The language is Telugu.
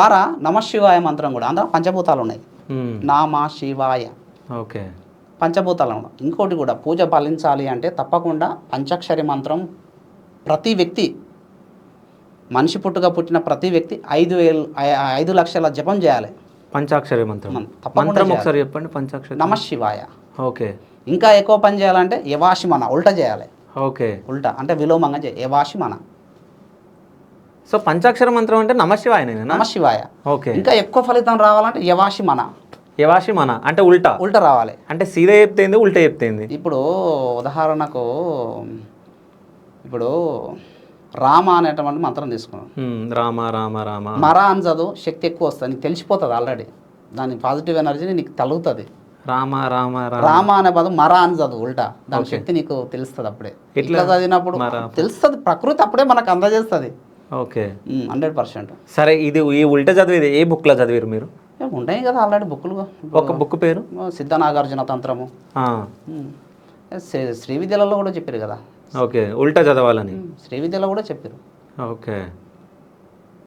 ద్వారా నమశివాయ మంత్రం కూడా అందులో పంచభూతాలు ఉన్నాయి. నామ శివాయ ఓకే పంచభూతాలు ఉన్నాయి. ఇంకోటి కూడా పూజ ఫలించాలి అంటే తప్పకుండా పంచాక్షరి మంత్రం ప్రతి వ్యక్తి మనిషి పుట్టిన ప్రతి వ్యక్తి 5 లక్షల జపం చేయాలి. పంచాక్షరి మంత్రం తప్పకుండా ఒకసారి చెప్పండి. పంచాక్షరి నమశివాయ. ఓకే. ఇంకా ఎక్కువ పని చేయాలంటే యవాషిమన ఉల్టా చేయాలి. ఓకే. ఉల్టా అంటే విలోమంగా యవాషిమన. సో పంచాక్షర మంత్రం అంటే నమశివాయనేనా? నమశివాయ. ఓకే. ఇంకా ఎక్కువ ఫలితం రావాలంటే యవాషిమన. యవాషిమన అంటే ఉల్టా రావాలి. అంటే సీదా చెప్తేంది ఉల్టా చెప్తేంది. ఇప్పుడు ఉదాహరణకు ఇప్పుడు రామ అనేటువంటి మంత్రం తీసుకున్నాం. రామ రామ రామ మరా అని చదువు శక్తి ఎక్కువ వస్తుంది, నీకు తెలిసిపోతుంది ఆల్రెడీ. దాని పాజిటివ్ ఎనర్జీ నీకు తలుగుతుంది. రామ రామ రామ అనే పదం మరా అని చదువు ఉల్టా, దాని శక్తి నీకు తెలుస్తుంది. అప్పుడే ఇట్లా చదివినప్పుడు తెలుస్తుంది, ప్రకృతి అప్పుడే మనకు అందజేస్తుంది. ఓకే 100%. సరే, ఇది ఈ ఉల్టా చదివేది ఏ బుక్లో చదివారు మీరు? ఉంటాయి కదా ఆల్రెడీ బుక్లు. ఒక బుక్ పేరు సిద్ధ నాగార్జున తంత్రము. శ్రీ విద్యలలో కూడా చెప్పారు కదా. ఓకే, ఉల్టా చదవాలని శ్రీ విద్యలో కూడా చెప్పారు. ఓకే.